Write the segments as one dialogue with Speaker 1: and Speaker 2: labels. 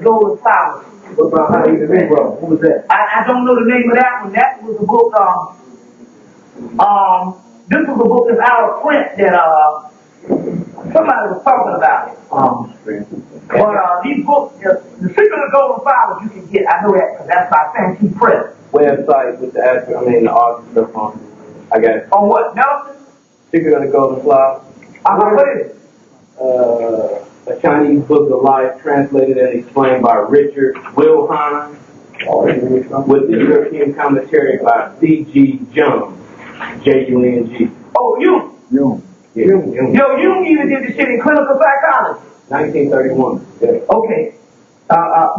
Speaker 1: Golden Flowers.
Speaker 2: What about How You Been, Bro? What was that?
Speaker 1: I don't know the name of that one. That was a book, this was a book that's out of print that, somebody was talking about it. But these books, The Secret of the Golden Flowers, you can get. I know that because that's by Fancy Press.
Speaker 2: Website with the author stuff on. I got it.
Speaker 1: On what, Nelson?
Speaker 2: Secret of the Golden Flower.
Speaker 1: What is it?
Speaker 2: A Chinese book of life translated and explained by Richard Wilhelm with the European commentary by C.G. Jung, J-U-N-G.
Speaker 1: Oh, Jung.
Speaker 2: Jung. Yeah.
Speaker 1: Yo, Jung even did this shit in clinical psychology.
Speaker 2: 1931. Yeah.
Speaker 1: Okay.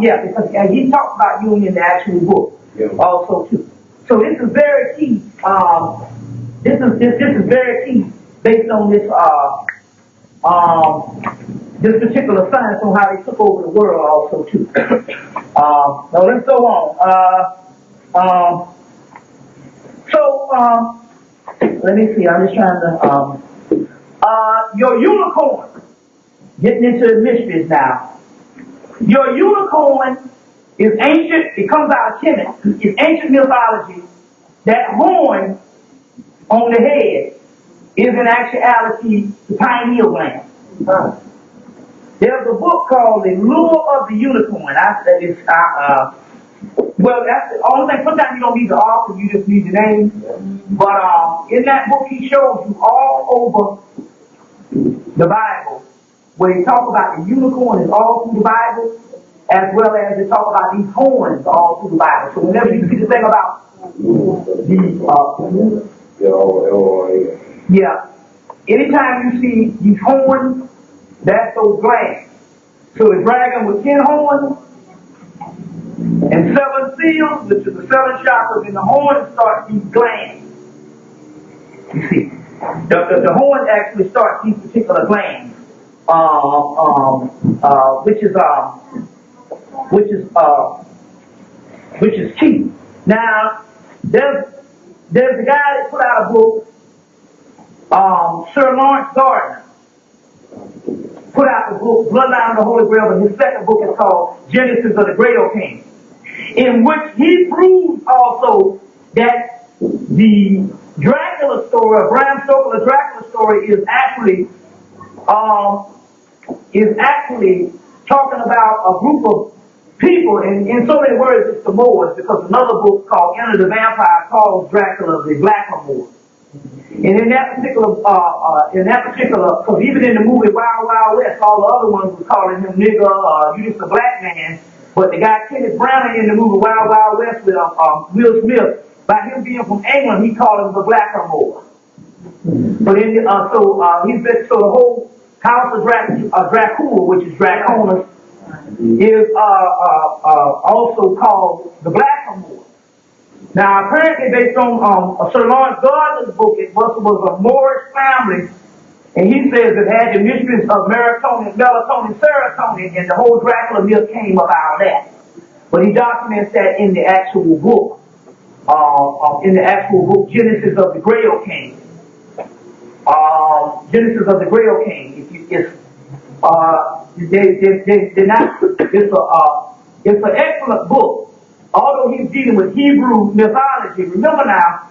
Speaker 1: Yeah, because he talks about Jung in the actual book.
Speaker 2: Yeah.
Speaker 1: Also too. So this is very key. This is very key based on this this particular science on how they took over the world also too. Now let's go on. Let me see. I'm just trying to. Your unicorn. Getting into the mysteries now. Your unicorn is ancient. It comes out of Hemmitt. It's ancient mythology. That horn on the head is in actuality the pineal gland. There's a book called The Lure of the Unicorn. Well, that's the only thing. Sometimes you don't need the author, you just need the name. But in that book, he shows you all over the Bible where he talks about the unicorn is all through the Bible, as well as they talk about these horns all through the Bible. So whenever you see the thing about anytime you see these horns, that's those glands. So the dragon with 10 horns and 7 seals, which is the 7 chakras, and the horns start these glands. You see, the horn actually starts these particular glands, which is key. Now, there's a guy that put out a book, Sir Lawrence Gardner, put out the book Bloodline of the Holy Grail, and his second book is called Genesis of the Grail King, in which he proves also that the Dracula story, Bram Stoker's Dracula story, is actually talking about a group of people, and in so many words, it's the Moors, because another book called Enter the Vampire calls Dracula the Blackamoor. And in that particular, because even in the movie Wild Wild West, all the other ones were calling him nigger, you just a black man. But the guy Kenneth Branagh in the movie Wild Wild West with Will Smith, by him being from England, he called him the Blackamoor. But in the, so the whole house of Dracula, which is Draconis, is also called the Blackamoor. Now, apparently, based on Sir Lawrence Gardner's book, it was a Moorish family, and he says it had the mysteries of melatonin, serotonin, and the whole Dracula myth came about that. But he documents that in the actual book, Genesis of the Grail King. Genesis of the Grail King. It's an excellent book. Although he's dealing with Hebrew mythology, remember now,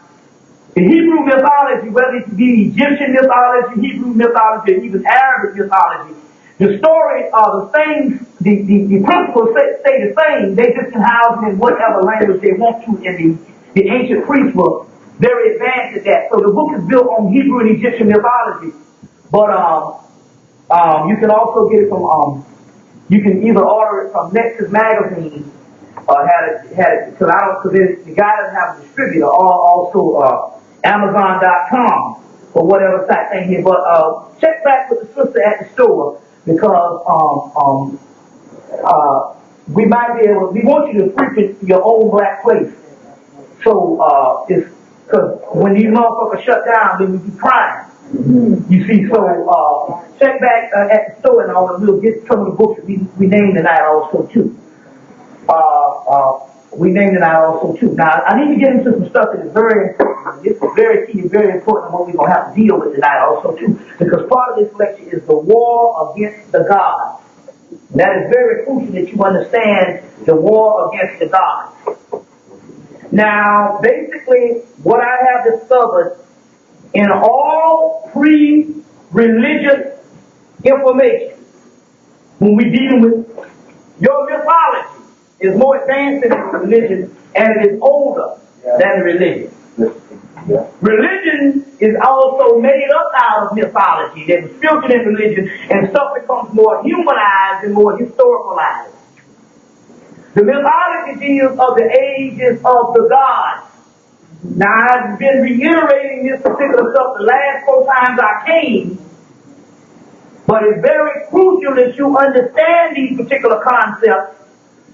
Speaker 1: in Hebrew mythology, whether it be Egyptian mythology, Hebrew mythology, or even Arabic mythology, the story, the things, the principles stay the same. They just can house it in whatever language they want to. And the ancient priests were very advanced at that. So the book is built on Hebrew and Egyptian mythology. But you can also get it from, you can either order it from Nexus Magazine, because the guy doesn't have a distributor, or also Amazon.com or whatever site thing here. But check back with the sister at the store, because we might be able. We want you to frequent your own black place. So it's because when these motherfuckers shut down, then we be crying. You see, so check back at the store, and all, and we'll get some of the books that we named tonight also too. We named it out also too. Now, I need to get into some stuff that is very important. This is very key and very important, what we're going to have to deal with tonight also too. Because part of this lecture is the war against the gods. And that is very crucial that you understand the war against the gods. Now, basically, what I have discovered in all pre-religious information, when we're dealing with your mythology, is more advanced than the religion, and it is older than the religion. Religion is also made up out of mythology. There's spiritual in religion, and stuff becomes more humanized and more historicalized. The mythology deals of the ages of the gods. Now, I've been reiterating this particular stuff the last 4 times I came, but it's very crucial that you understand these particular concepts,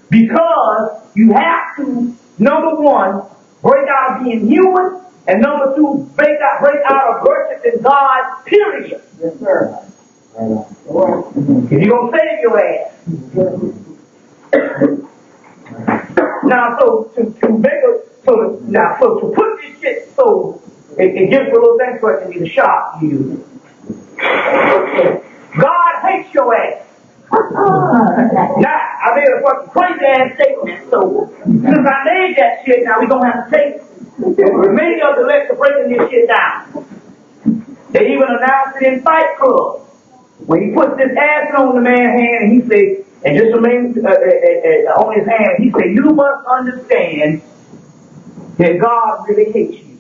Speaker 1: because you have to, number one, break out of being human, and number 2, break out of worshiping God, period.
Speaker 3: Yes, sir.
Speaker 1: If you're going to save your ass. Now, so to put this shit so it gives a little thing so it can be the shock to you. God hates your ass. Now, I made a fucking crazy ass statement, so since I made that shit, now we gonna have to take it. Many of the lectures breaking this shit down. They even announced it in Fight Club. When he puts this acid on the man's hand, and he say, and just remains on his hand, he say, you must understand that God really hates you.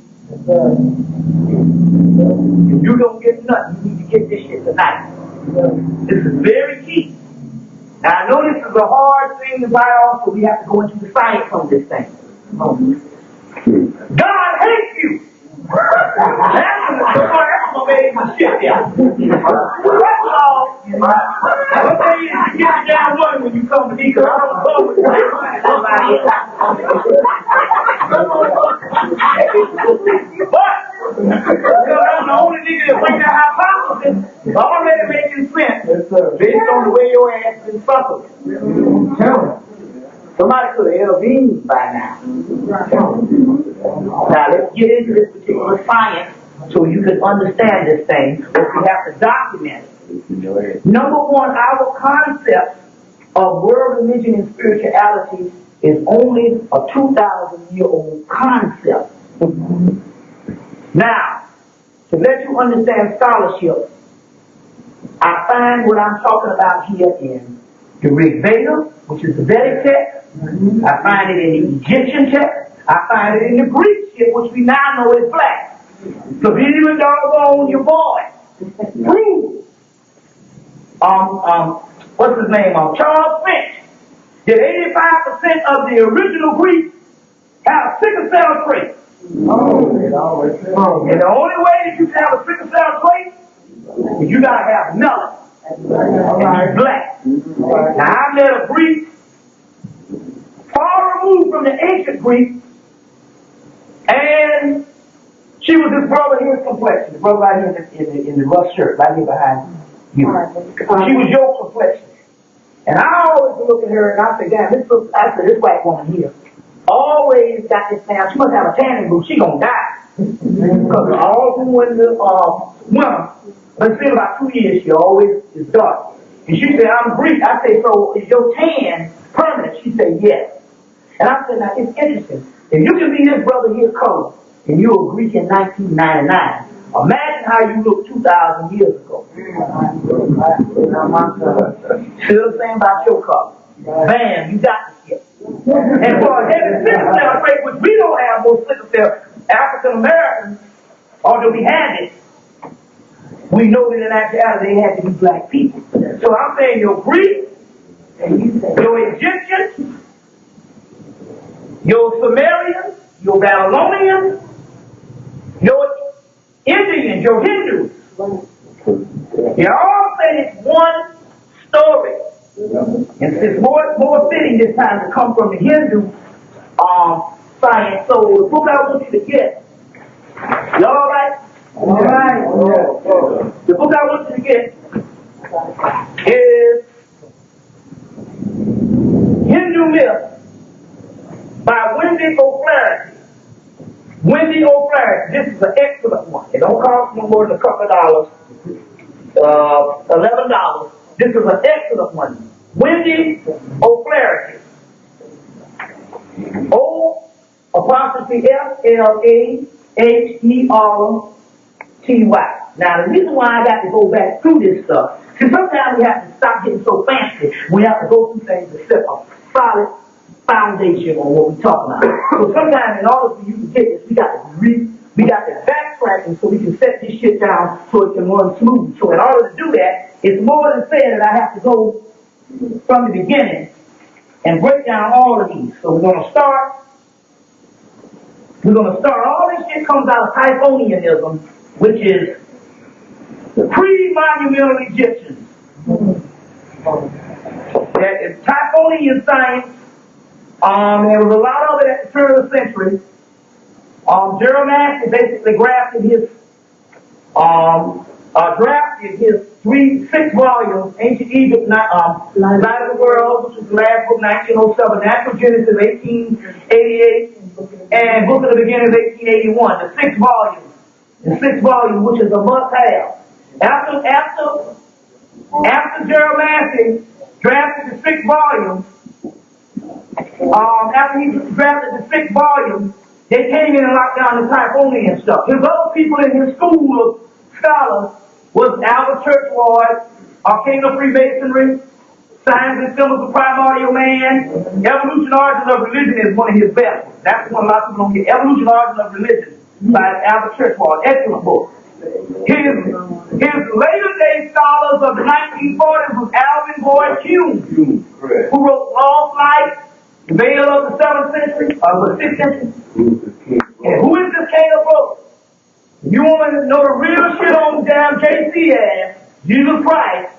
Speaker 1: If you don't get nothing, you need to get this shit tonight. This is very key. Now, I know this is a hard thing to bite off, so we have to go into the science on this thing. God hates you. That's what made my shit there. First of all, I'll tell you to get you down one when you come to me, because I don't go with somebody else. But, because I'm the only nigga that bring that hypothesis, already making sense based on the way your ass has been suffering. Somebody could have intervened by now. Now let's get into this particular science so you can understand this thing, but we have to document it. Number one, our concept of world religion and spirituality is only a 2,000-year-old concept. Now, to let you understand scholarship, I find what I'm talking about here in the Rig Veda, which is the Vedic text. I find it in the Egyptian text. I find it in the Greek shit, which we now know is black. So if you even doggone your boy, prove. What's his name? Charles Finch. That 85% of the original Greeks have a sickle cell trait. And the only way that you can have a sickle cell trait is you gotta have melanin. And it's black. Now I met a Greek far removed from the ancient Greek, and she was this brother here's complexion. The brother right here in the rough shirt, right here behind you. She was your complexion. And I always look at her and I say, damn, this white woman here always got this tan. She must have a tanning booth. She gonna die. Because all who in the winter, let's say about 2 years, she always is dark. And she said, I'm Greek. I say, so is your tan permanent? She said, yes. And I said, now it's interesting. If you can be this brother here color, and you were Greek in 1999, imagine how you look 2,000 years ago. Still the same about your color. Bam, you got the shit. And for a heavy sickle cell trait, which we don't have most sickle cell, African Americans, although we had it, we know that in actuality they had to be black people. So I'm saying your Greek, your Egyptian, your Sumerian, your Babylonian, your Indians, your Hindus. They all say it's one story. And it's more fitting this time to come from the Hindu science. So the book I want you to get, you all right? All right. The book I want you to get is Hindu Myth by Wendy O'Flaherty. Wendy O'Flaherty. This is an excellent one. It don't cost no more than a couple of dollars. $11. This is an excellent one. Wendy O'Flaherty. O''Flaherty. Now, the reason why I got to go back through this stuff, because sometimes we have to stop getting so fancy. We have to go through things to set a solid foundation on what we're talking about. So sometimes in order for you to get this, we got to backtrack and so we can set this shit down so it can run smooth. So in order to do that, it's more than fair that I have to go from the beginning and break down all of these. So we're gonna start, all this shit comes out of Typhonianism, which is the pre-monumental Egyptians. That is Typhonian science. There was a lot of it at the turn of the century. Jeremiah basically drafted his 6 volumes, Ancient Egypt, Light of the World, which was the last book, 1907, Natural Genesis, 1888, and Book of the Beginnings, 1881. The 6 volumes, which is a must-have. After Jeremiah drafted the 6 volumes, after he drafted the 6 volumes, they came in and locked down the Typhonian stuff. His other people in his school of scholars was Albert Churchward, King of Freemasonry, Signs and Symbols of Primordial Man, Evolution Origins of Religion is one of his best. That's one a lot of people don't get. Evolution Origins of Religion by Albert Churchward. Excellent book. His later day scholars of the 1940s was Alvin Boyd Hume, who wrote Lost Light, the Veil of the 7th century, or the 6th century. And who is this King of Books? You want to know the real shit on damn JC ass, Jesus Christ,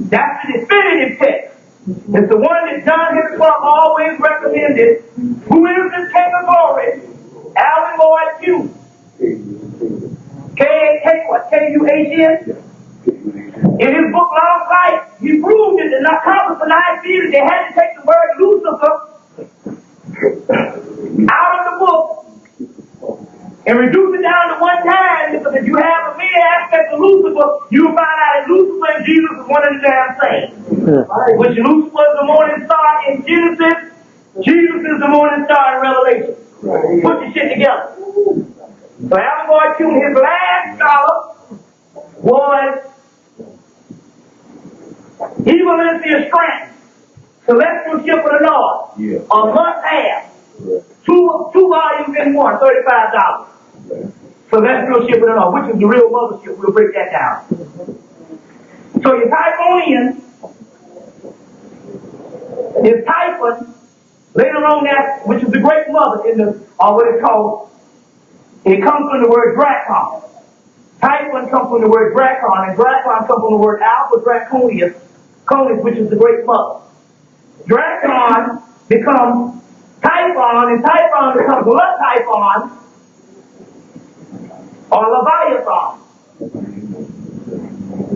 Speaker 1: that's the definitive text. It's the one that John Henry Clark always recommended. Who is this King of Glory? Alvin Boyd Hume. K-U-H-N? In his book Lost Light, he proved it in the Conference of Nicaea that they had to take the word Lucifer out of the book and reduce it down to one time, because if you have a mere aspect of Lucifer, you'll find out that Lucifer and Jesus is one and the damn same. Which Lucifer is the morning star in Genesis, Jesus is the morning star in Revelation. Put the shit together. So Alvin Boyd Hume, his last scholar was Evalentia Scranton, Celestial Ship of the North, a must-have. Two volumes in one, $35. Celestial Ship of the North, which is the real mothership. We'll break that down. So your Typhonian is Typhon, later on that, which is the great mother in the, or what it's called, it comes from the word Dracon. Typhon comes from the word Dracon, and Dracon comes from the word Alpha Draconius, which is the great mother. Dracon becomes Typhon, and Typhon becomes blood Typhon, or Leviathan.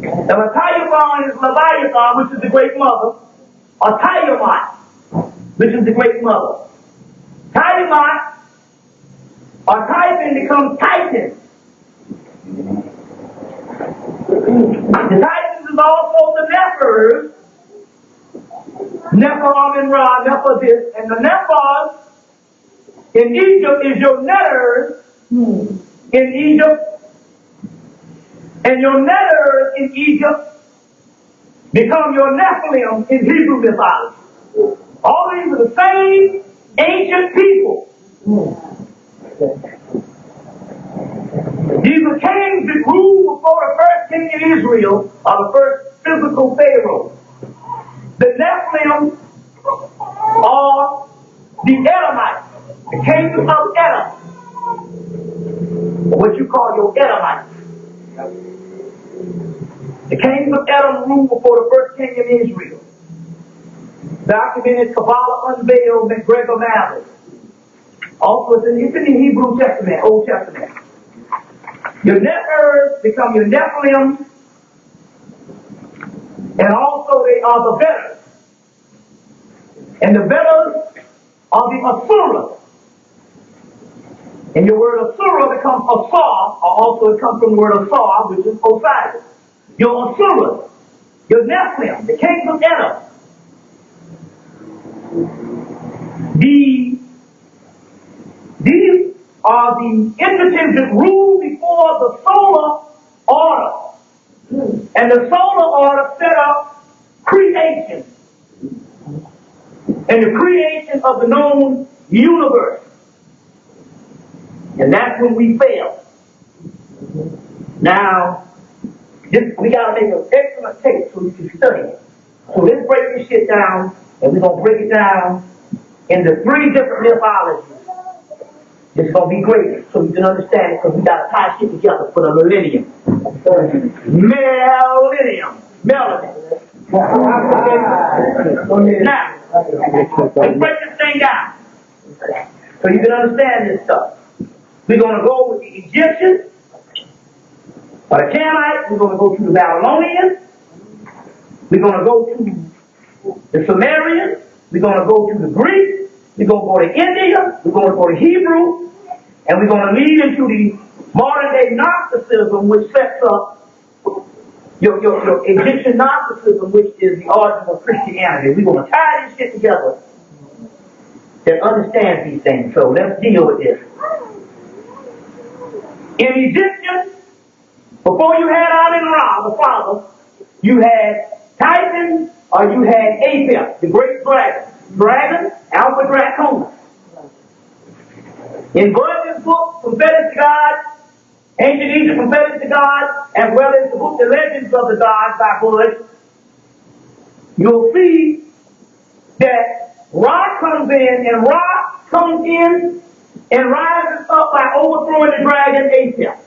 Speaker 1: And Leviathan is Leviathan, which is the great mother, or Tiamat, which is the great mother. Tiamat, or Typhon becomes Titan. The Titans is also the Nephers, Nephilim and Ra, Nepha this, and the Nephos in Egypt is your netters in Egypt, and your netters in Egypt become your Nephilim in Hebrew mythology. All these are the same ancient people. These are kings that ruled before the first king of Israel, or the first physical Pharaoh. The Nephilim are the Edomites, the kings of Edom, or what you call your Edomites. The kings of Edom ruled before the first king of Israel. Documented Kabbalah unveiled McGregor Mallet. Also, it's in the Hebrew Testament, Old Testament. Your Nephers become your Nephilim, and also they are the Vedas. And the Vedas are the Asuras. And your word Asura becomes Asar, or also it comes from the word Asar, which is Osiris. Your Asuras, your Nephilim, the kings of Edom, These are the entities that rule before the solar order. And the solar order set up creation. And the creation of the known universe. And that's when we fail. Now, we got to make an excellent tape so you can study it. So let's break this shit down, and we're going to break it down into 3 different mythologies. It's going to be great, so you can understand it, because we got to tie shit together for the millennium. Melanin. Now, let's break this thing down, so you can understand this stuff. We're going to go with the Egyptians, or the Canaanites. We're going to go to the Babylonians. We're going to go to the Sumerians. We're going to go to the Greeks. We're going to go to India. We're going to go to Hebrew. And we're going to lead into the modern day Gnosticism, which sets up your Egyptian Gnosticism, which is the origin of Christianity. We're going to tie this shit together that understands these things. So let's deal with this. In Egyptian, before you had Amun-Ra, the father, you had Typhon, or you had Apep, the great dragon, Alpha Draconis. In Virgil's book, From Fetish to God, Ancient Egypt, From Fetish to God, as well as the book, The Legends of the Gods by Bush, you'll see that Ra comes in, and Ra comes in and rises up by overthrowing the dragon Apep.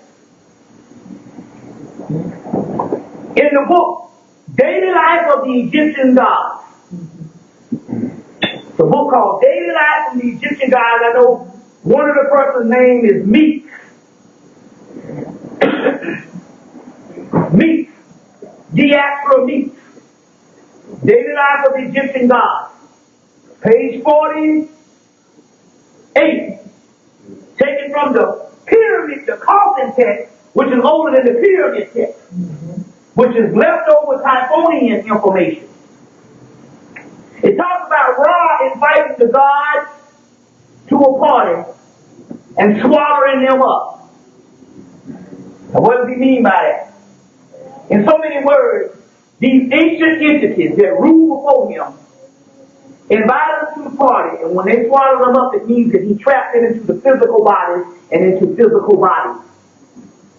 Speaker 1: In the book, Daily Life of the Egyptian Gods, the book called Daily Life of the Egyptian Gods, I know one of the person's name is Meeks. Meeks. Diaspora Meeks. Daily Life of the Egyptian Gods. Page 48. Taken from the pyramid, the coffin text, which is older than the pyramid text, which is leftover Typhonian information. It talks about Ra inviting the gods to a party and swallowing them up. Now, what does he mean by that? In so many words, these ancient entities that rule before him invite them to the party, and when they swallow them up, it means that he trapped them into the physical bodies and into physical bodies.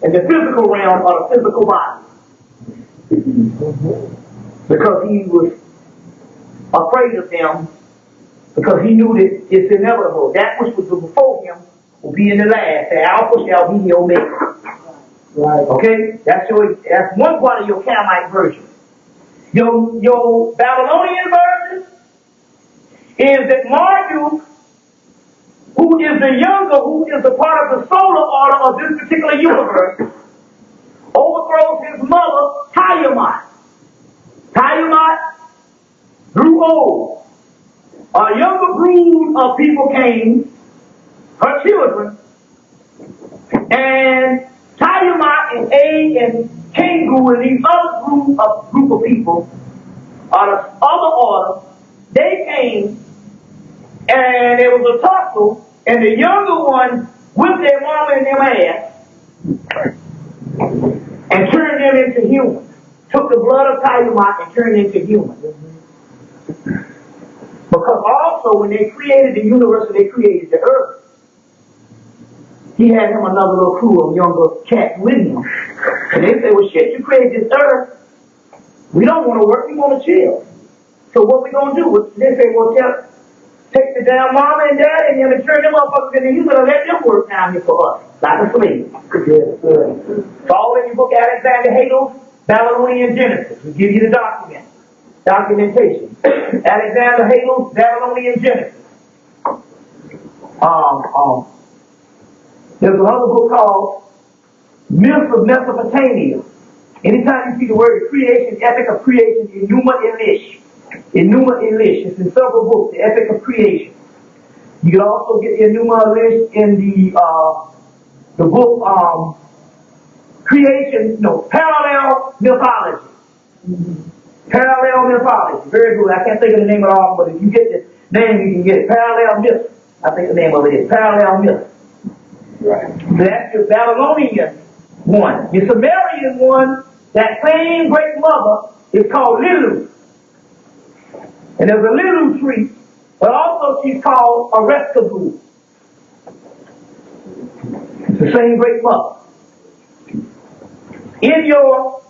Speaker 1: And the physical realm are the physical bodies. Because he was afraid of them, because he knew that it's inevitable. That which was before him will be in the last. The Alpha shall be the Omega. Right. Okay? That's one part of your Camite version. Your Babylonian version is that Marduk, who is the younger, who is a part of the solar order of this particular universe, overthrows his mother, Tiamat. Tiamat grew old. A younger brood of people came, her children, and Tiamat and A and Kingu and these other group of people, or the other order, they came, and there was a tussle, and the younger one whipped their mama and them ass and turned them into humans. Took the blood of Tiamat and turned into humans. Because also when they created the universe and they created the earth, he had him another little crew of younger cats with him. And they said, well shit, you created this earth. We don't want to work, we want to chill. So what we going to do? They say, well take the damn mama and daddy and them and turn them motherfuckers into humans and let them work down here for us. Like a slave. It's all in your book, Alexander Hagel's Babylonian Genesis. We give you the documentation. Alexander Hagel's Babylonian Genesis. There's another book called Myths of Mesopotamia. Anytime you see the word creation, Epic of Creation, Enuma Elish. Enuma Elish. It's in several books, the Epic of Creation. You can also get the Enuma Elish in the book Parallel Mythology. Parallel Mythology. Very good. I can't think of the name of it all, but if you get name you can get it. Parallel myth. I think the name of it is parallel myth.
Speaker 2: Right.
Speaker 1: So that's your Babylonian one. Your Sumerian one, that same great mother, is called Lilu. And there's a Lilu tree, but also she's called a Reskabu. It's the same great mother. In your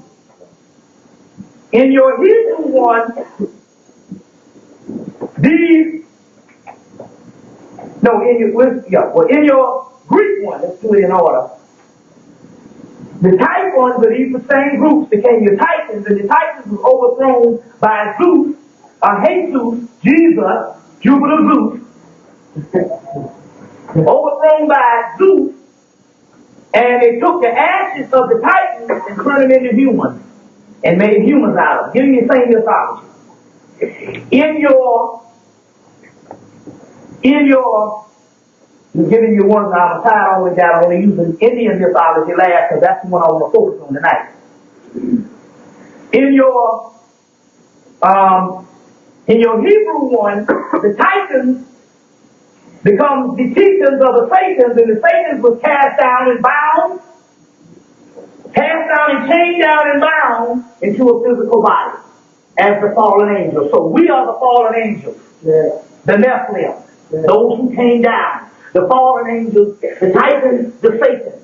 Speaker 1: Hebrew one, in your Greek one, let's do it in order. The Typhons of these same groups became your Titans, and the Titans was overthrown by Zeus, Jesus, Jupiter Zeus, overthrown by Zeus, and they took the ashes of the Titans and turned them into humans, and made humans out of them. Give me the same mythology. I'm giving you one that I'm tired all the way down. I want to use the Indian mythology last because that's the one I want to focus on tonight. In your Hebrew one, the Titans become the teachers of the Satans, and the Satans was cast down and chained down and bound into a physical body as the fallen angels. So we are the fallen angels, the Nephilim, those who came down. The fallen angels, the Titans, the Satans.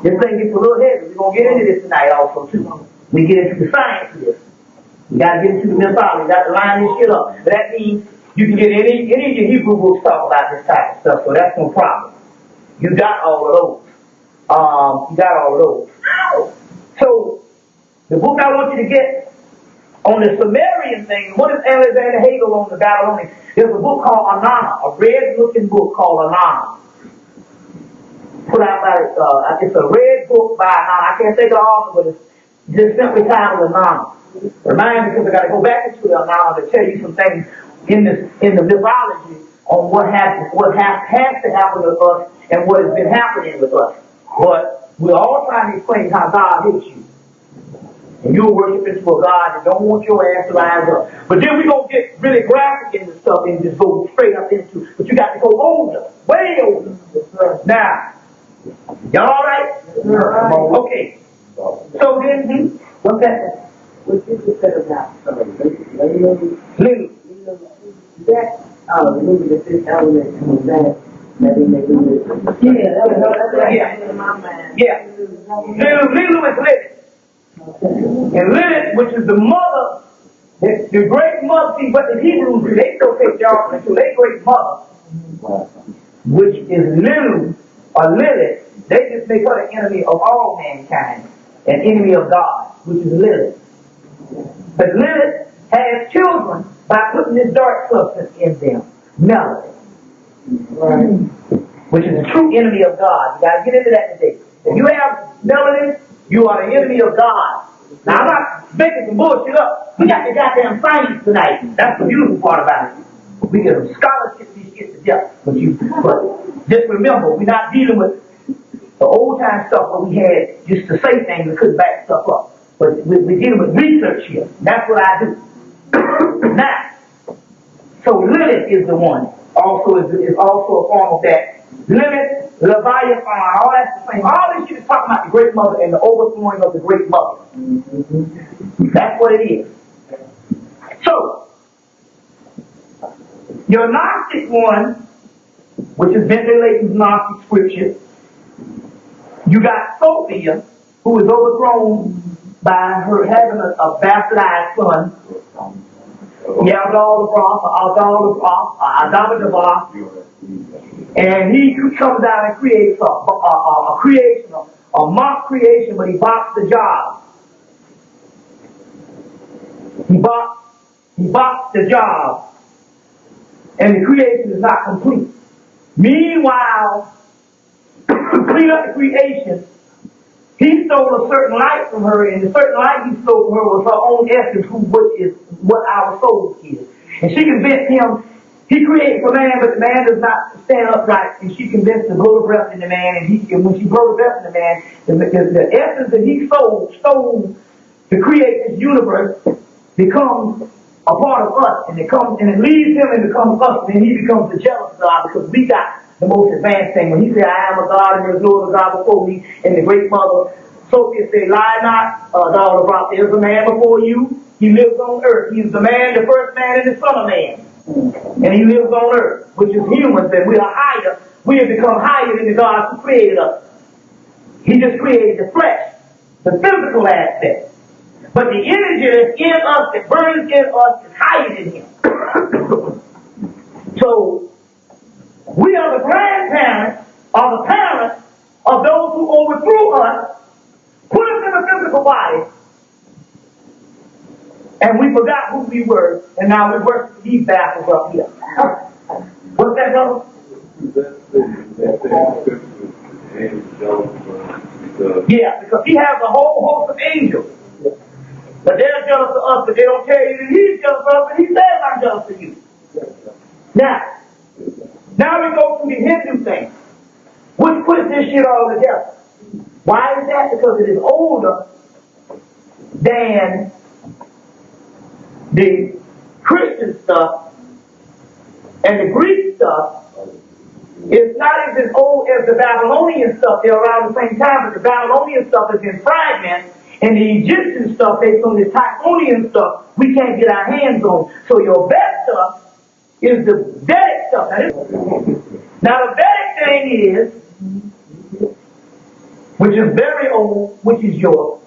Speaker 1: This thing gets a little heavy. We're going to get into this tonight also, too. We get into the science of this. We got to get into the mythology. We got to line this shit up. But that means you can get any of your Hebrew books talk about this type of stuff, so that's no problem. You got all of those. So, the book I want you to get on the Sumerian thing, what is Alexander Hagel on the Babylonian? There's a book called Anana, a red-looking book called Anana. Put out by, it's a red book by Anana. I can't take it off, but it's just simply titled Anana. Remind me, because I got to go back into the Anana to tell you some things in the mythology on what has to happen with us and what has been happening with us. But we're all trying to explain how God hates you. And you're worshiping to a God that don't want your ass to rise up. But then we're going to get really graphic into stuff and just go straight up into, but you got to go older, way older. Now, y'all all right? Okay. So then, what's that?
Speaker 3: What you just said about
Speaker 1: Lily.
Speaker 3: That movie, the fifth element, and that they make it.
Speaker 1: Yeah. Lily is Lily. And Lilith, which is the mother, the great mother, see what the Hebrews do, they still take y'all into their great mother, which is Lilith, or Lilith. They just make her the enemy of all mankind, an enemy of God, which is Lilith. But Lilith has children by putting this dark substance in them, melanin, which is a true enemy of God. You got to get into that today. If you have melanin, you are the enemy of God. Now, I'm not making some bullshit up. We got the goddamn science tonight. That's the beautiful part about it. We get some scholarship these shit to death. But just remember, we're not dealing with the old time stuff where we had just to say things and couldn't back stuff up. But we're dealing with research here. That's what I do. Now, so Lilith is the one. Also is also a form of that. Lilith, Leviathan, all that's the same. All this shit is talking about the great mother and the overthrowing of the great mother. That's what it is. So, your Gnostic one, which is ventilating Gnostic scripture, you got Sophia, who is overthrown by her having a bastardized son. And he comes out and creates a creation, a mock creation, but he boxed the job. He boxed the job. And the creation is not complete. Meanwhile, to clean up the creation, he stole a certain light from her, and the certain light he stole from her was her own essence, which is what our soul is. And she convinced him, he creates a man, but the man does not stand upright, and she convinced to blow the breath in the man, and when she blew the breath in the man, the essence that he stole to create this universe becomes a part of us, and it comes and it leaves him and becomes us, and then he becomes the jealous God because we got the most advanced thing. When he said, I am a God and there's no other God before me, and the great mother Sophia said, lie not, daughter of Rock, there's a man before you. He lives on earth. He's the man, the first man, and the son of man. And he lives on earth, which is humans, and we are higher. We have become higher than the God who created us. He just created the flesh, the physical aspect. But the energy that's in us, that burns in us, is higher than him. So, we are the grandparents, or the parents, of those who overthrew us, put us in a physical body, and we forgot who we were, and now we worship these bastards up here. What's that, brother? Yeah, because he has a whole host of angels. But they're jealous of us, but they don't tell you that he's jealous of us, but he says, I'm jealous of you. Now we go to the Hindu thing, which puts this shit all together. Why is that? Because it is older than the Christian stuff and the Greek stuff. It's not as old as the Babylonian stuff. They're around the same time, but the Babylonian stuff is in fragments, and the Egyptian stuff, based on the Typhonian stuff, we can't get our hands on. So your best stuff is the Vedic stuff. Now the Vedic thing is, which is very old, which is your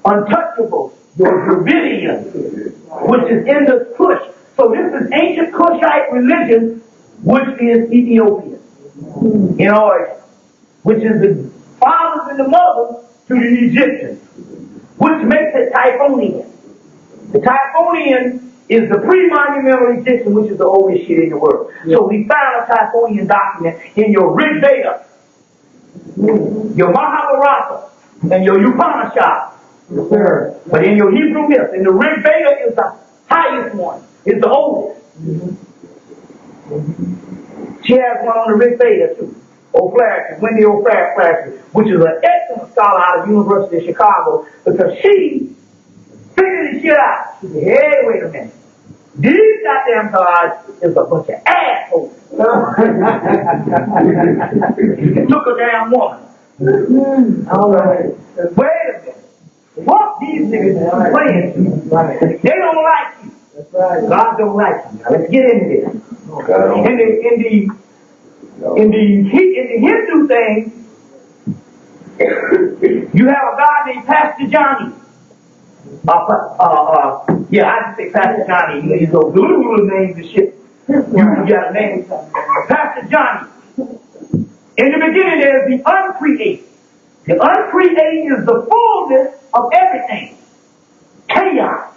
Speaker 1: untouchables, your Dravidian, which is in the Kush. So this is ancient Kushite religion, which is Ethiopian in origin, which is the fathers and the mothers to the Egyptians, which makes it Typhonian. The Typhonian is the pre-monumental Egyptian, which is the oldest shit in the world. Yeah. So we found a Typhonian document in your Rig Veda, your Mahabharata, and your Upanishad. Yes, sir. But in your Hebrew myths, in the Rig Veda is the highest one, is the oldest. She has one on the Rig Veda too. O'Flaherty, Wendy O'Flaherty, which is an excellent scholar out of the University of Chicago, because she figured this shit out. She said, hey, wait a minute. These goddamn gods is a bunch of assholes. It took a damn woman. All right. Wait a minute. What these niggas is playing? They don't like you. That's right. God don't like you. Now let's get into this. In the Hindu thing, you have a guy named Pastor Johnny. I just say Pastor Johnny. He's those little names and shit. You got a name. Pastor Johnny. In the beginning, there's the uncreated. The uncreated is the fullness of everything. Chaos.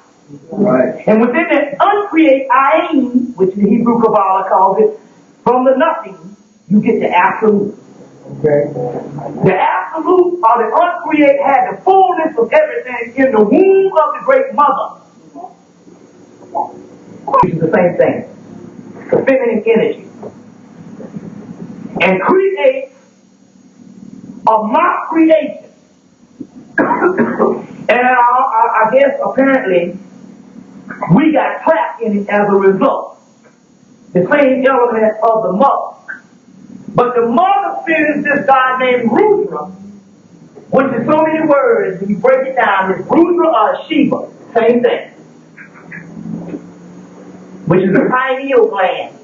Speaker 1: Right. And within that uncreated ayin, which the Hebrew Kabbalah calls it, from the nothing, you get the absolute. Okay. The absolute or the uncreated had the fullness of everything in the womb of the great mother. Which is the same thing. The feminine energy. And creates a mock creation. And I guess apparently we got trapped in it as a result. The same element of the mother. But the mother sends this guy named Rudra, which is so many words, when you break it down, it's Rudra or Shiva, same thing. Which is the pineal gland.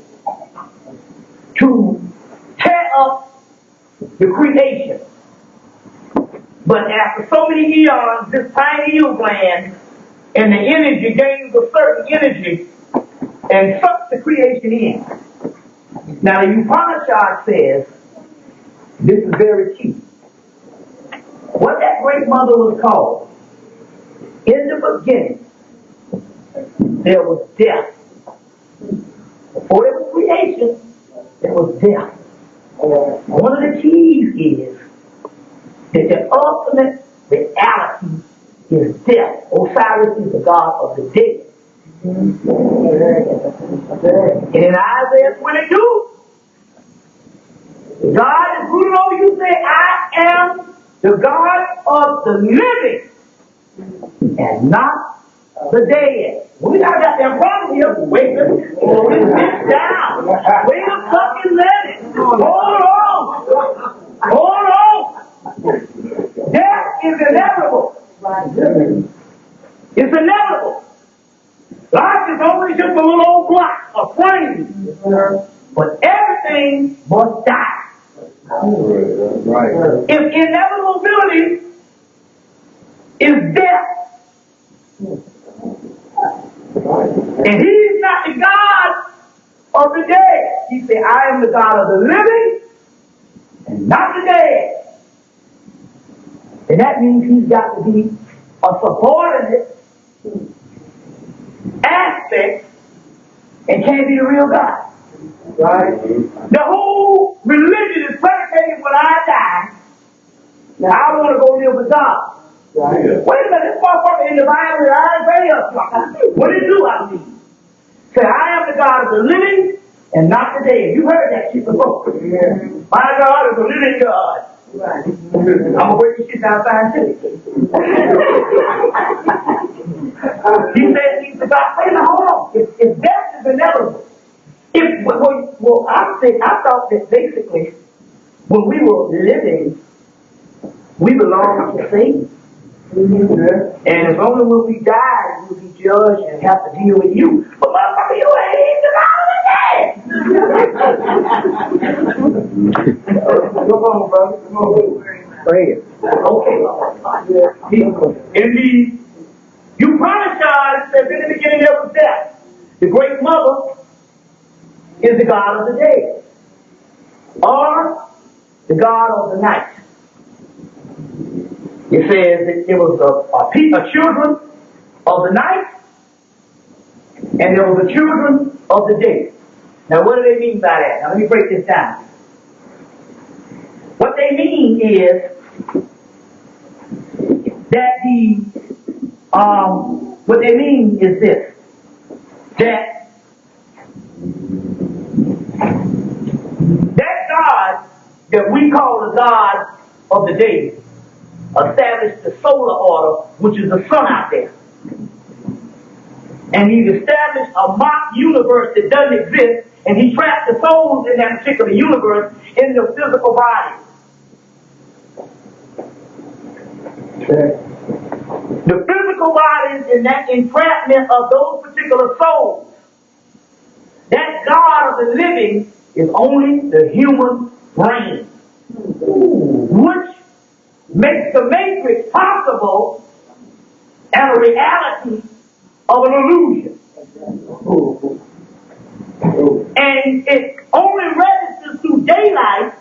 Speaker 1: To tear up the creation. But after so many eons, this pineal gland and the energy gains a certain energy and sucks the creation in. Now the Upanishad says, this is very key, what that great mother was called, in the beginning, there was death. Before there was creation, there was death. One of the keys is that the ultimate reality is death. Osiris is the god of the dead. And in Isaiah 22, God is rooted over you, say, I am the God of the living and not the dead. We got that damn problem here. Wait a minute. Slow this bitch down. Wait a fucking minute. Hold on. Hold on. Death is inevitable. It's inevitable. Life is only just a little old block, a frame. But everything must die.
Speaker 4: Right.
Speaker 1: If inevitability is death, and he's not the God of the dead. He said, I am the God of the living and not the dead. And that means he's got to be a subordinate aspect and can't be the real God. Right? The whole religion is predicated when I die. Now I want to go live with God. Right. Wait a minute, this motherfucker in the Bible, I ain't pay us. What did it do I mean? Say, I am the God of the living and not the dead. You heard that shit before. Yeah. My God is a living God. Right. I'm gonna break this shit down scientific. He said he's the God. Wait a minute, hold on. If death is inevitable, I thought that basically when we were living, we belonged to Satan. Mm-hmm. And it's only when we die we'll be judged and have to deal with you. But motherfucker, you ain't the God of the dead. Come on, brother. Come on. Pray it. Okay. Indeed. You promised God that in the beginning there was death. The great mother is the God of the day, or the God of the night. It says that there was a children of the night, and there was the children of the day. Now, what do they mean by that? Now, let me break this down. What they mean is that what they mean is this, that God that we call the God of the day established the solar order, which is the sun out there. And he's established a mock universe that doesn't exist, and he trapped the souls in that particular universe in the physical body. Okay. The physical bodies in that entrapment of those particular souls, that God of the living is only the human brain, which makes the matrix possible and a reality of an illusion. And it only registers through daylight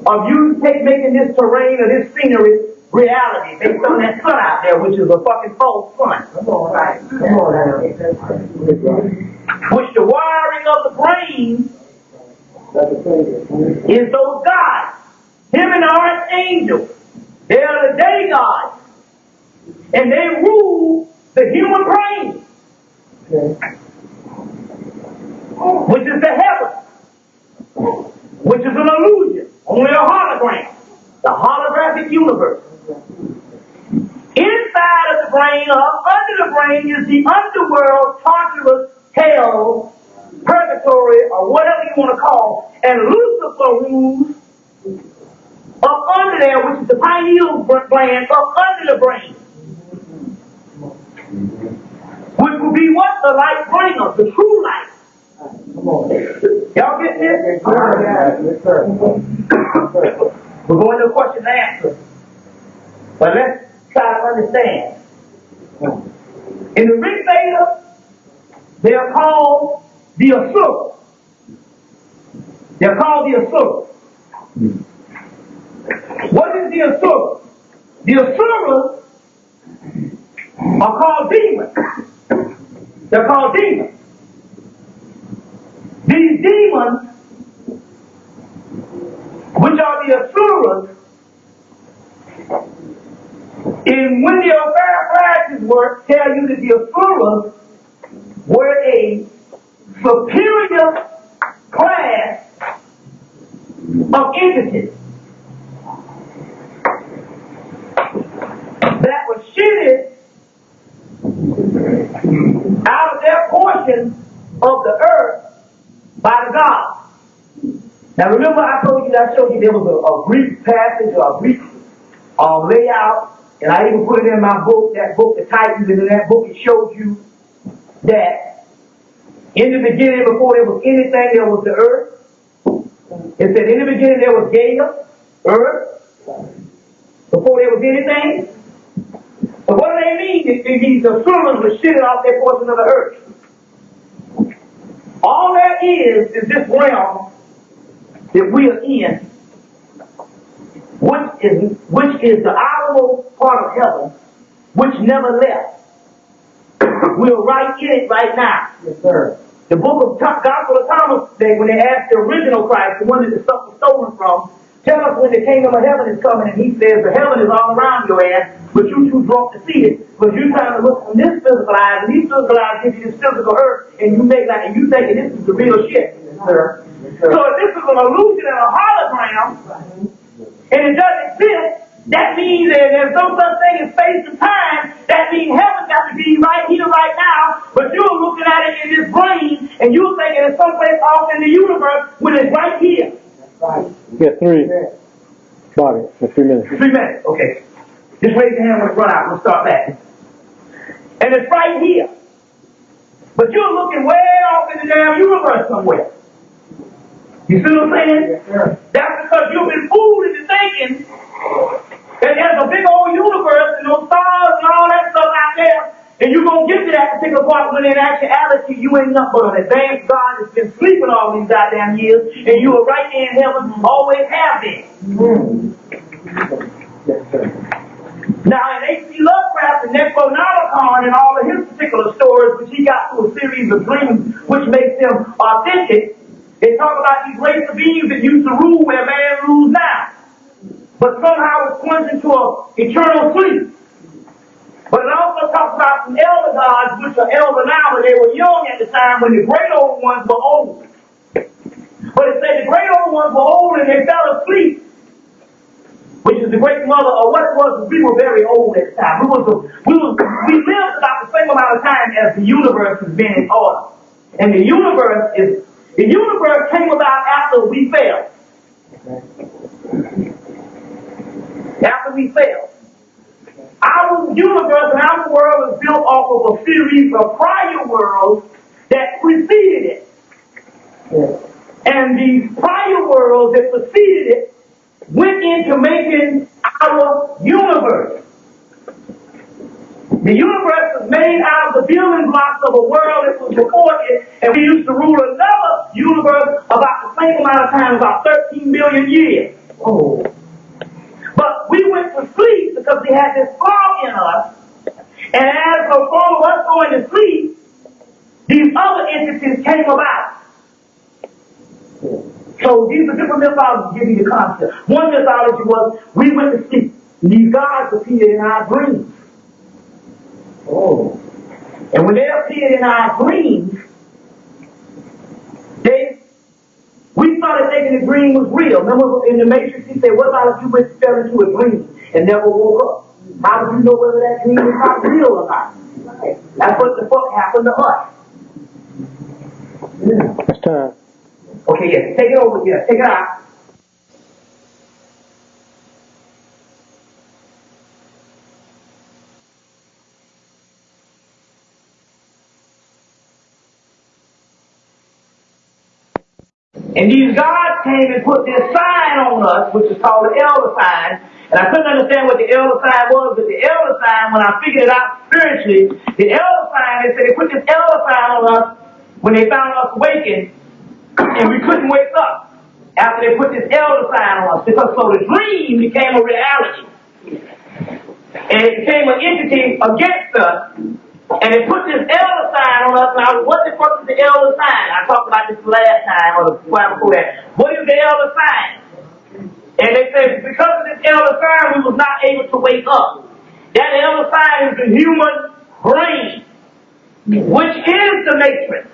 Speaker 1: of you making this terrain or this scenery reality based on that sun out there, which is a fucking false sun. Come on, right? Come on, which the wiring of the brain is those gods. Him and the archangels. They are the day gods. And they rule the human brain. Okay. Which is the heaven. Which is an illusion. Only a hologram. The holographic universe. Inside of the brain, or under the brain, is the underworld, torturous hell, purgatory, or whatever you want to call. And Lucifer rules up under there, which is the pineal gland, up under the brain. Which will be what? The light bringer, the true light. Come on. Y'all get this? Yes, sir. We're going to question and answer. But let's try to understand. In the Rig Veda, they are called the Asura. They're called the Asura. What is the Asura? The Asuras are called demons. They're called demons. These demons, which are the Asuras, in when the Ophir work, tell you that the Asuras were a superior class of entities that was shitted out of their portion of the earth by the gods. Now remember I showed you there was a Greek passage or a Greek layout, and I even put it in my book, that book, The Titans, and in that book it shows you that in the beginning, before there was anything, there was the earth. It said in the beginning there was Grail, earth, before there was anything. But what do they mean? It means the servants were shitting off their portion of the earth. All there is this realm that we are in, which is the outermost part of heaven, which never left. We're right in it right now.
Speaker 3: Yes, sir.
Speaker 1: The book of Gospel of Thomas, when they asked the original Christ, the one that the stuff was stolen from, tell us when the kingdom of heaven is coming, and he says the heaven is all around your ass, but you too drunk to see it, because you're trying to look from this physical eyes, and these physical eyes give you this physical earth, and you think this is the real shit.
Speaker 3: Yes, sir. Yes, sir.
Speaker 1: So if this is an illusion and a hologram, and it doesn't exist, that means that there's no such thing as space and time. That means heaven's got to be right here, right now, but you're looking at it in this brain, and you're thinking it's someplace off in the universe when it's right here.
Speaker 3: Right.
Speaker 4: Yeah, 3. Bobby, for 3 minutes.
Speaker 1: 3 minutes, okay. Just raise your hand when it's run out. We'll start back. And it's right here. But you're looking way off in the damn universe somewhere. You see what I'm saying?
Speaker 3: Yes, sir.
Speaker 1: That's because you've been fooled into thinking that there's a big old universe and those stars and all that stuff out there, and you're going to get to that particular part when in actuality you ain't nothing but an advanced God that's been sleeping all these goddamn years, and you are right there in heaven, always have been.
Speaker 3: Yes, sir.
Speaker 1: Now in H.P. Lovecraft and Necronomicon and all of his particular stories, which he got through a series of dreams which makes them authentic, they talk about these race of beings that used to rule where man rules now, but somehow it's plunged into an eternal sleep. But it also talks about some elder gods, which are elder now, but they were young at the time when the great old ones were old. But it said the great old ones were old and they fell asleep, which is the great mother, or what it was, we were very old at the time. We lived about the same amount of time as the universe has been in order. And the universe came about after we fell. After we fell. Our universe and our world is built off of a series of prior worlds that preceded it.
Speaker 3: Yes.
Speaker 1: And these prior worlds that preceded it went into making our universe. The universe was made out of the building blocks of a world that was before it, and we used to rule another universe about the same amount of time, about 13 billion years.
Speaker 3: Oh.
Speaker 1: But we went to sleep because we had this fog in us, and as a form of us going to sleep, these other entities came about. So these are different mythologies to give you the concept. One mythology was we went to sleep, and these gods appeared in our dreams.
Speaker 3: Oh.
Speaker 1: And when they appeared in our dreams, we started thinking the dream was real. Remember in the Matrix, he said, what about if you fell into a dream and never woke up? How do you know whether that dream is not real or not? That's what the fuck happened to us.
Speaker 3: Yeah.
Speaker 4: It's time.
Speaker 1: Okay, yes, take it over here. Take it out. And these gods came and put this sign on us, which is called the elder sign. And I couldn't understand what the elder sign was, but the elder sign, when I figured it out spiritually, the elder sign, they said they put this elder sign on us when they found us waking, and we couldn't wake up after they put this elder sign on us. Because so the dream became a reality. And it became an entity against us. And they put this elder sign on us. Now, what the fuck is the elder sign? I talked about this last time, or the time before that. What is the elder sign? And they said, because of this elder sign, we was not able to wake up. That elder sign is the human brain, which is the matrix.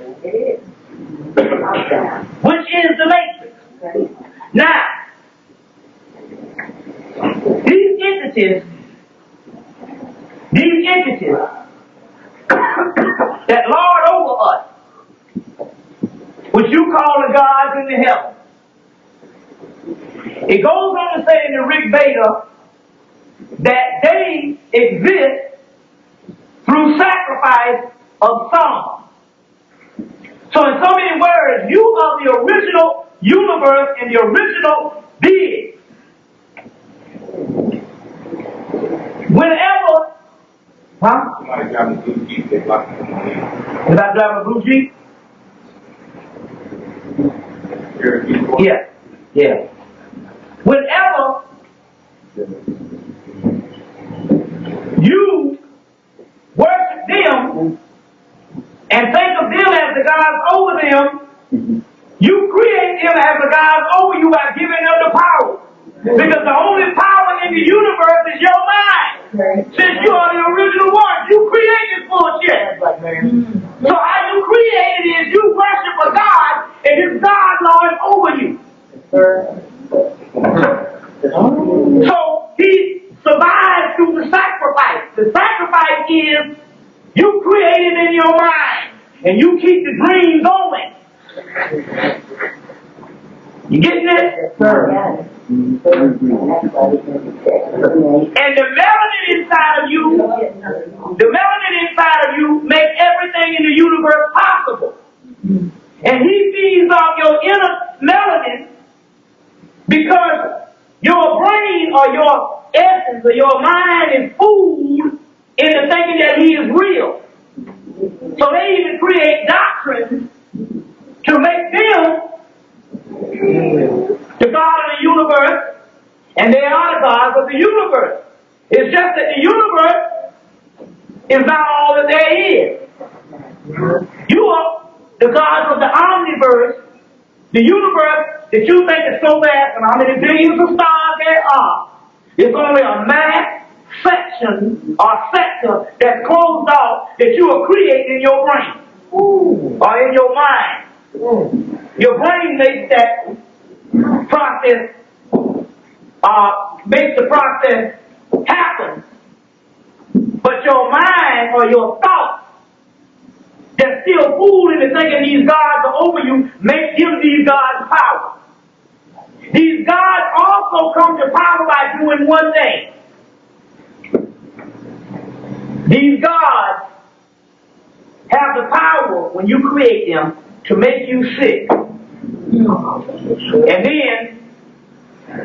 Speaker 1: Which is the matrix. Now, these entities that lord over us, which you call the gods in the heavens. It goes on to say in the Rig Veda that they exist through sacrifice of song. So in so many words, you are the original universe and the original being. Whenever,
Speaker 2: Somebody driving a blue Jeep, they block the money.
Speaker 1: Did I drive a blue Jeep? Yeah, yeah. Whenever you worship them and think of them as the gods over them, you create them as the gods over you by giving them the power. Because the only power in the universe is your mind. Since you are the original one, you create this bullshit. So how you create it is you worship a God and his God lords over you. So he survives through the sacrifice. The sacrifice is you create it in your mind and you keep the dream going. You getting this? And the melanin inside of you makes everything in the universe possible. And he feeds off your inner melanin because your brain or your essence or your mind is fooled into thinking that he is real. So they even create doctrines to make them the God of the universe, and they are the gods of the universe. It's just that the universe is not all that there is. You are the gods of the omniverse, the universe that you think is so vast, and how many billions of stars there are. It's only a mass section or sector that's closed off that you are creating in your brain or in your mind. Your brain makes that process, makes the process happen. But your mind or your thoughts that's still fooled into thinking these gods are over you, give these gods power. These gods also come to power by doing one thing. These gods have the power, when you create them, to make you sick. And then,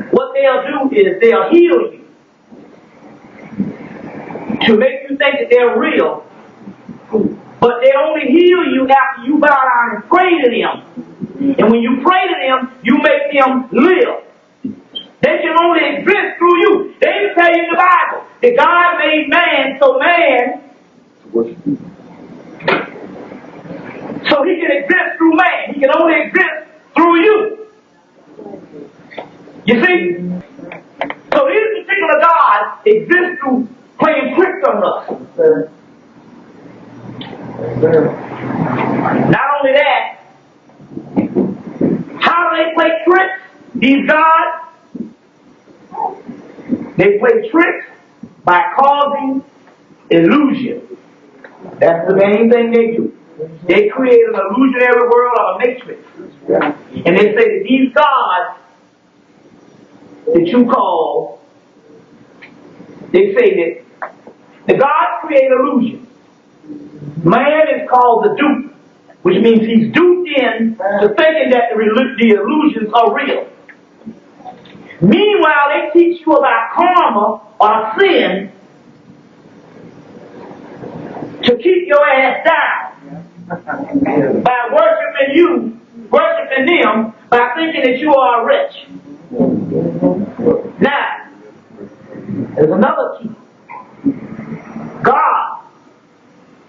Speaker 1: what they'll do is they'll heal you to make you think that they're real. But they only heal you after you bow down and pray to them. And when you pray to them, you make them live. They can only exist through you. They even tell you in the Bible that God made man so he can exist through man. He can only exist through you. You see? So these particular gods exist through playing tricks on us. Not only that, how do they play tricks? These gods, they play tricks by causing illusion. That's the main thing they do. They create an illusionary world or a matrix. And they say that these gods that you call, they say that the gods create illusion. Man is called the dupe, which means he's duped in to thinking that the illusions are real. Meanwhile, they teach you about karma or sin to keep your ass down by worshiping them, by thinking that you are rich. Now, there's another key. God,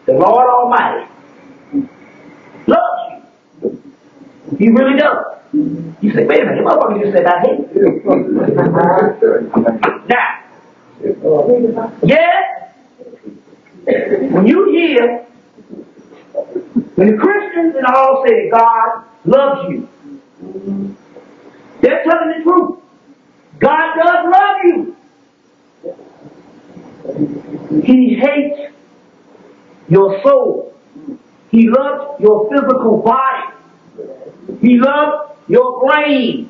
Speaker 1: the Lord Almighty, loves you. He really does. You say, wait a minute, motherfucker just said I hate you. Now, yes, when you hear, when the Christians and all say God loves you, they're telling the truth. God does love you. He hates your soul. He loves your physical body. He loves your brain.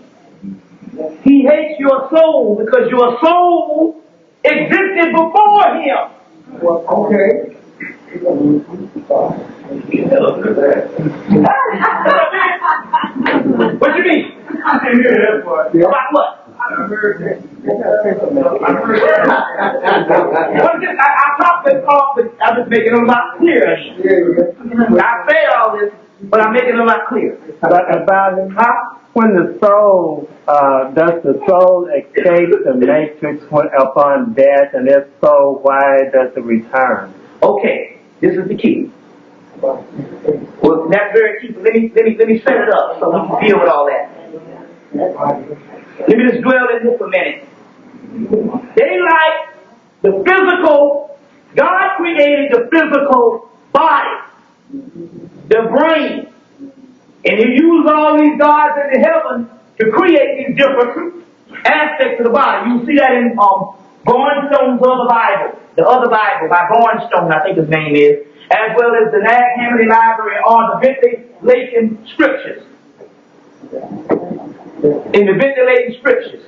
Speaker 1: He hates your soul because your soul existed before him.
Speaker 3: Okay.
Speaker 1: What you mean? About what? I talked this talk, but I'm just making it a lot clearer. I say all this, but I'm making it a lot clearer.
Speaker 5: But about it, when the soul, does the soul escape the matrix upon death, and if so, why does it return?
Speaker 1: Okay, this is the key. Well, that's very key. Let me set it up so we can deal with all that. Let me just dwell in this for a minute. They like the physical. God created the physical body, the brain, and He used all these gods in the heaven to create these different aspects of the body. You see that in Bornstone's other Bible, the other Bible by Bornstone, I think his name is, as well as the Nag-Hammadi Library or the Ventilation Scriptures. In the Ventilation Scriptures,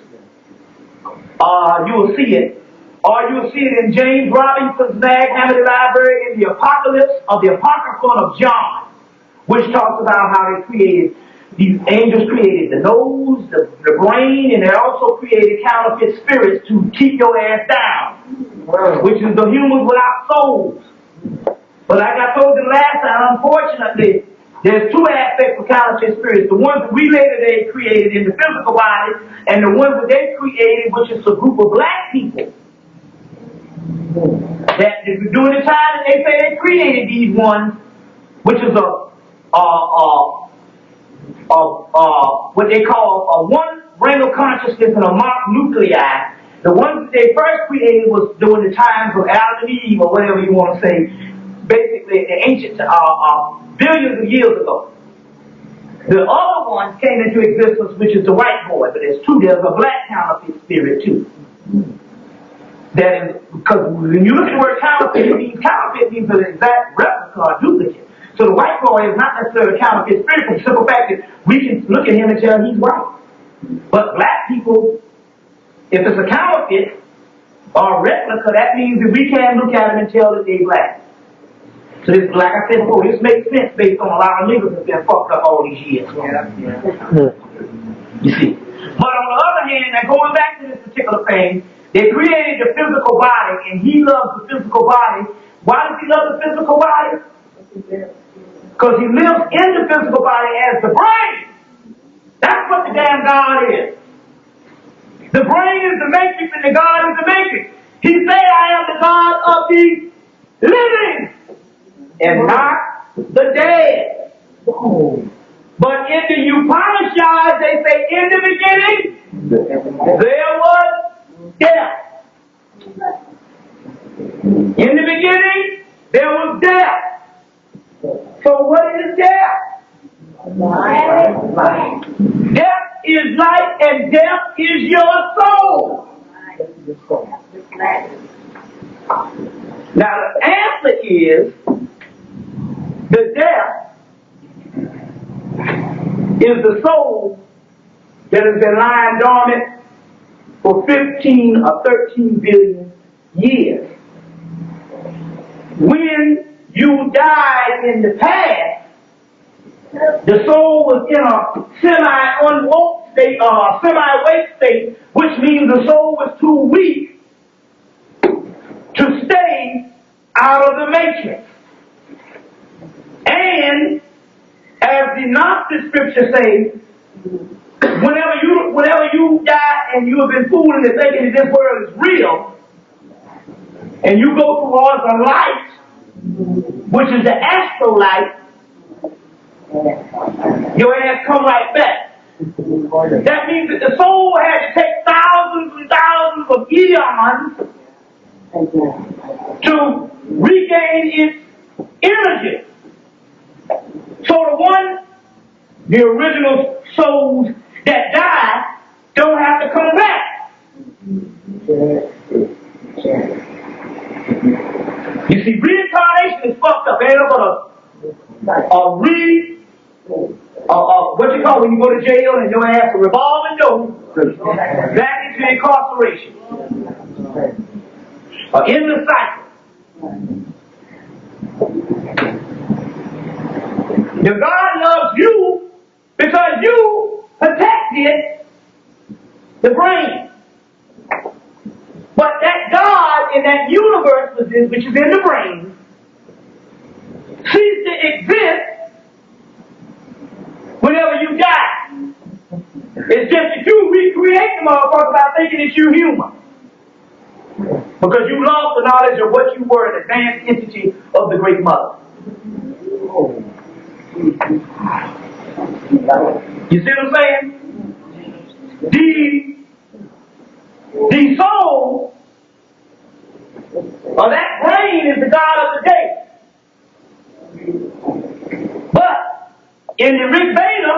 Speaker 1: you will see it. Or you will see it in James Robinson's Nag-Hammadi Library in the Apocalypse of the Apocryphon of John, which talks about how they created, these angels created the nose, the brain, and they also created counterfeit spirits to keep your ass down, which is the humans without souls. But like I told you last time, unfortunately, there's two aspects of counterfeit spirits. The ones that we later they created in the physical body, and the ones that they created, which is a group of black people. That during the time that they say they created these ones, which is what they call a one ring of consciousness and a marked nuclei. The ones that they first created was during the times of Adam and Eve, or whatever you want to say, basically the ancient billions of years ago. The other ones came into existence, which is the white boy, but there's two. There's a black counterfeit spirit too. That is, because when you look at the word counterfeit means an exact replica or duplicate. So the white boy is not necessarily a counterfeit spirit for the simple fact that we can look at him and tell he's white. But black people, if it's a counterfeit or a replica, that means that we can't look at him and tell that they're black. So this, like I said before, this makes sense based on a lot of niggas that's been fucked up all these years. You see. But on the other hand, now going back to this particular thing, they created the physical body, and He loves the physical body. Why does He love the physical body? Because He lives in the physical body as the brain. That's what the damn God is. The brain is the matrix, and the God is the matrix. He said, I am the God of the living, and not the dead. But in the Upanishads, they say, in the beginning, there was death. In the beginning, there was death. So what is death? Death is life, and death is your soul. Now the answer is, the death is the soul that has been lying dormant for 15 or 13 billion years. When you died in the past, the soul was in a semi-unwoke state, semi-awake state, which means the soul was too weak to stay out of the matrix. And as the Gnostic scripture says, whenever you die and you have been fooled into thinking that this world is real, and you go towards the light, which is the astral light, your ass come right back. That means that the soul had to take thousands and thousands of eons to regain its energy. So the original souls that die don't have to come back. You see, reincarnation is fucked up. Ain't no but what you call when you go to jail and your ass a revolving door back into incarceration. In the cycle. The God loves you because you protected the brain. But that God in that universe, which is in the brain, ceases to exist whenever you die. It's just that you recreate the motherfucker by thinking that you're human. Because you lost the knowledge of what you were, an advanced entity of the Great Mother. You see what I'm saying? The soul of that brain is the God of the day. But in the Rig Veda,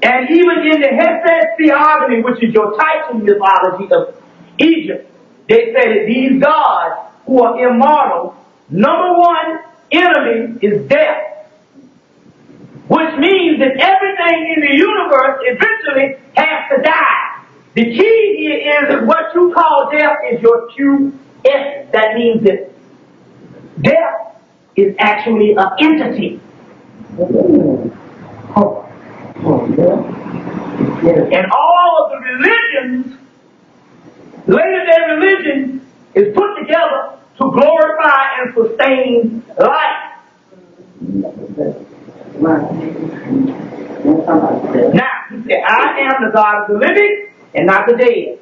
Speaker 1: and even in the Hemmitt theology, which is your Typhonian mythology of Egypt, they say that these gods who are immortal, number one enemy is death. Which means that everything in the universe eventually has to die. The key here is that what you call death is your true essence. That means that death is actually an entity. And all of the religions, later day religion, is put together to glorify and sustain life. Now, he said, I am the God of the living and not the dead.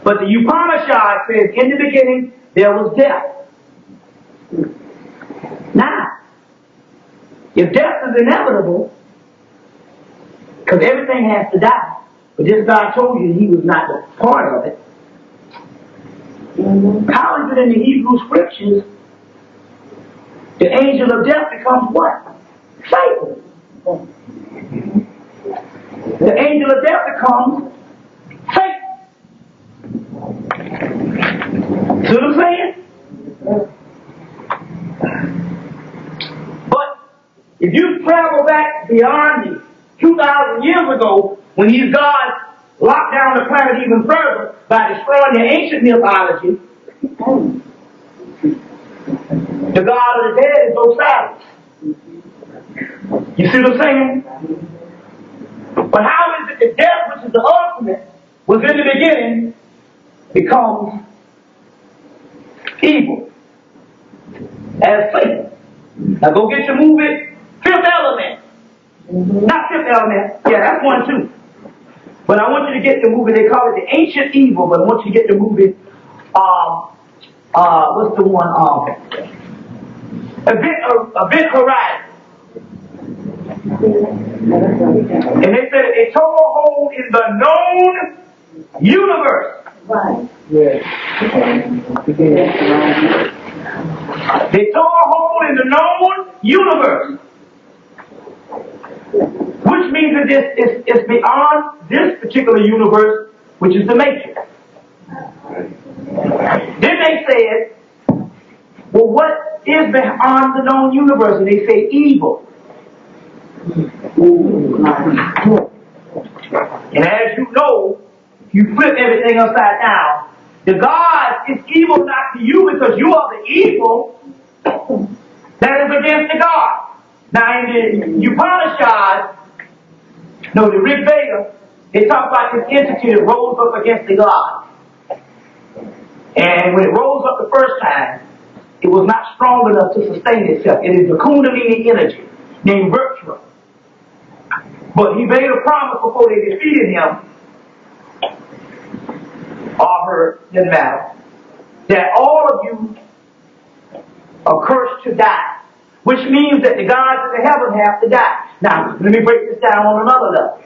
Speaker 1: But the Upanishad says, in the beginning, there was death. Now, if death is inevitable, because everything has to die, but this God told you he was not a part of it, how is it in the Hebrew scriptures the angel of death becomes what? Satan. The angel of death becomes Satan. See what I'm saying? But if you travel back beyond the 2,000 years ago, when these gods locked down the planet even further by destroying the ancient mythology, the God of the dead is Osiris. You see what I'm saying? But how is it that death, which is the ultimate, was in the beginning, becomes evil as Satan? Now go get your movie, Fifth Element. Not Fifth Element. Yeah, that's one too. But I want you to get the movie, they call it The Ancient Evil, but I want you to get the movie, what's the one, Event Horizon. And they said a total hole in the known universe.
Speaker 3: Right.
Speaker 1: They tore a hole in the known universe. Which means that it's beyond this particular universe, which is the Matrix. Then they said, well, what is beyond the known universe? And they say evil. And as you know, you flip everything upside down. The God is evil not to you because you are the evil that is against the God. Now in the Upanishad, no, the Rig Veda, they talk about this entity that rose up against the God. And when it rose up the first time, it was not strong enough to sustain itself. It is the Kundalini energy named virtue. But he made a promise before they defeated him, or her, didn't matter, that all of you are cursed to die. Which means that the gods of the heaven have to die. Now, let me break this down on another level.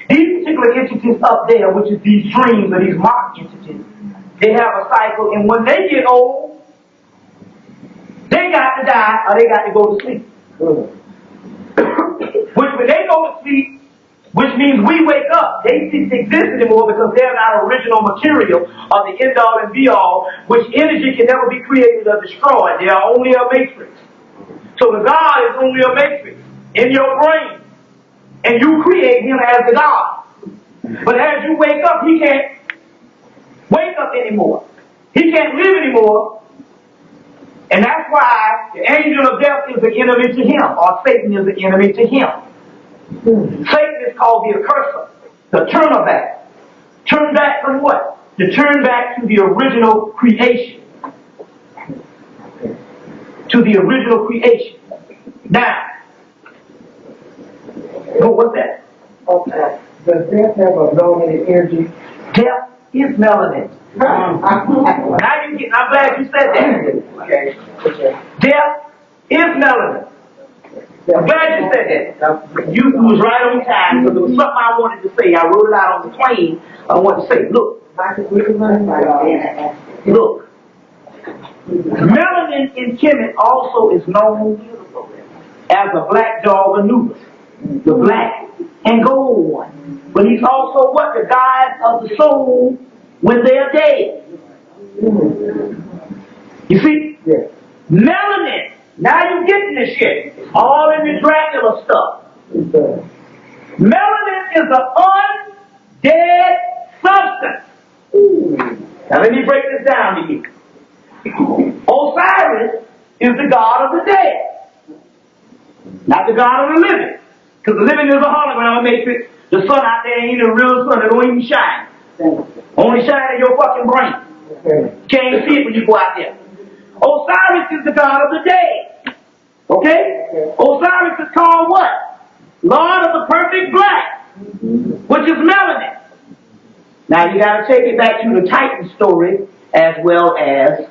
Speaker 1: These particular entities up there, which is these dreams or these mock entities, they have a cycle, and when they get old, they got to die or they got to go to sleep. Which when they go to sleep, which means we wake up, they cease to exist anymore because they're not original material of the end all and be all, which energy can never be created or destroyed. They are only a matrix. So the God is only a matrix in your brain. And you create him as the God. But as you wake up, he can't wake up anymore. He can't live anymore. And that's why the angel of death is the enemy to him, or Satan is the enemy to him. Satan is called the accursor, the turner back. Turn back from what? To turn back to the original creation. To the original creation. Now, what's that?
Speaker 3: Okay. Does death have a melanin energy?
Speaker 1: Death is melanin. Now you get, I'm glad you said that.
Speaker 3: Okay.
Speaker 1: Death is melanin. I'm glad you said that. You was right on time because there was something I wanted to say. I wrote it out on the plane. I wanted to say, look, melanin in Hemmitt also is known as the black dog Anubis, the black and gold one. But he's also what? The guide of the soul when they are dead. You see?
Speaker 3: Yes.
Speaker 1: Melanin. Now you're getting this shit. It's all in the Dracula stuff. Melanin is an undead substance. Now let me break this down to you. Osiris is the god of the dead, not the god of the living. Because the living is a hologram matrix. The sun out there ain't a real sun. It don't even shine. Only shine in your fucking brain. Can't see it when you go out there. Osiris is the god of the dead. Okay? Osiris is called what? Lord of the perfect black, which is melanin. Now you got to take it back to the Titan story as well as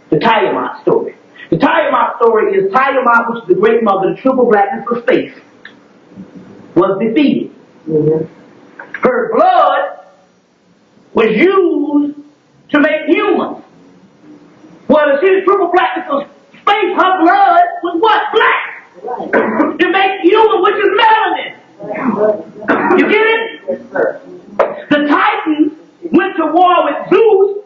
Speaker 1: the Tiamat story. The Tiamat story is Tiamat, which is the great mother, the triple blackness of space, was defeated. Her blood was used to make humans. Well, to see the triple blackness of space, her blood was what? Black. To make human, which is melanin. You get it? The Titans went to war with Zeus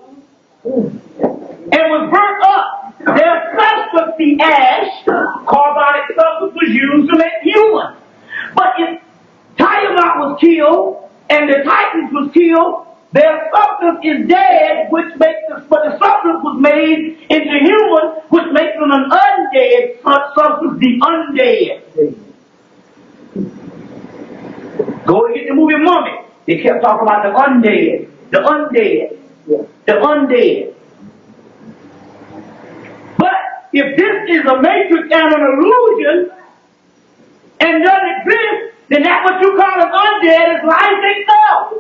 Speaker 1: and was burnt up. Their substance, the ash, carbonic substance, was used to make humans. But if Tiamat was killed and the Titans was killed, their substance is dead, which makes us, but the substance was made into human, which makes them an undead substance, the undead. Go and get the movie Mummy. They kept talking about the undead, the undead, the undead. But if this is a matrix and an illusion and doesn't exist, then that what you call as undead is life itself.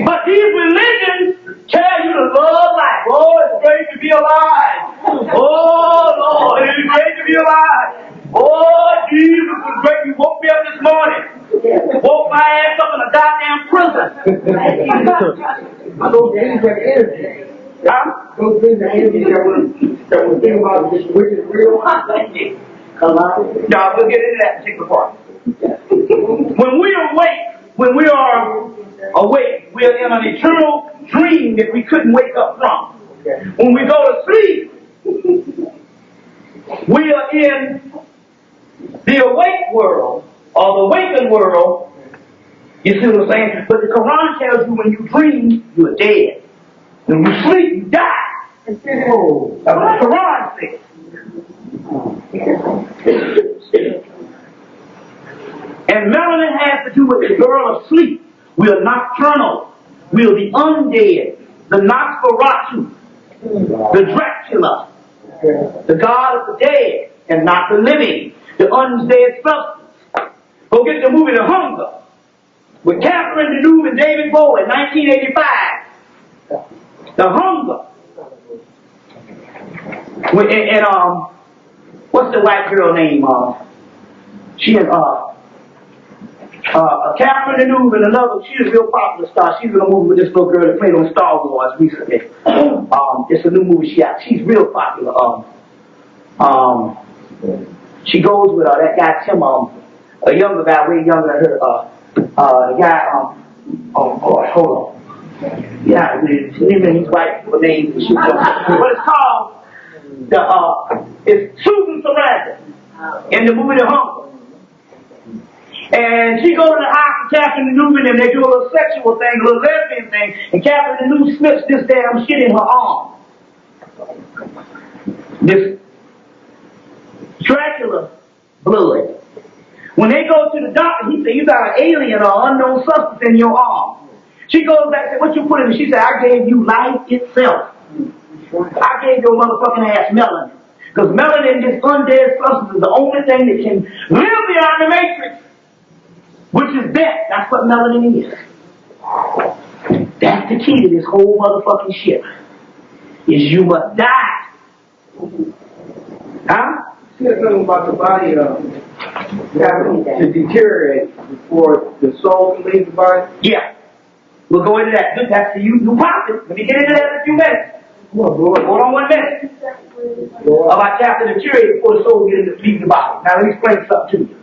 Speaker 1: But these religions tell you to love life. Oh, it's great to be alive. Oh, Lord, it's great to be alive. Oh, Jesus was great. You woke me up this morning. Woke my ass up in a goddamn prison.
Speaker 3: Those things have energy. Those things are energy that will think about which is real.
Speaker 1: Now, we'll get into that particular part. When we are awake, we are in an eternal dream that we couldn't wake up from. When we go to sleep, we are in the awake world, or the awakened world. You see what I'm saying? But the Quran tells you when you dream, you are dead. When you sleep, you die. That's what the Quran says. And melanin has to do with the girl of sleep. We are nocturnal. We are the undead, the Nosferatu, the Dracula, the god of the dead and not the living, the undead substance. Go get the movie The Hunger with Catherine Deneuve and David Bowie, 1985. The Hunger. And what's the white girl name? She and Catherine Deneuve and another. She's a real popular star. She's in a movie with this little girl that played on Star Wars recently. It's a new movie she got. She's real popular. She goes with that guy Tim, a younger guy, way younger than her. The guy, oh God, hold on. Yeah, he's white name. But it's called it's Susan Sarandon. in the movie The Hunger. And she go to the house and Catherine Deneuve and they do a little sexual thing, a little lesbian thing, and Catherine Deneuve slips this damn shit in her arm. This Dracula blood. When they go to the doctor, he said, you got an alien or unknown substance in your arm. She goes back and said, what you put in it? She said, I gave you life itself. I gave your motherfucking ass melanin. Because melanin, this undead substance, is the only thing that can live beyond the matrix. Which is death. That's what melanin is. That's the key to this whole motherfucking shit. Is you must die. Huh?
Speaker 2: See, there's something about the body having to deteriorate before the soul can leave the body?
Speaker 1: Yeah. We'll go into that. That's the you popped it. Let me get into that in a few minutes. Hold on 1 minute. About chapter deteriorate before the soul gets to leave the body. Now let me explain something to you.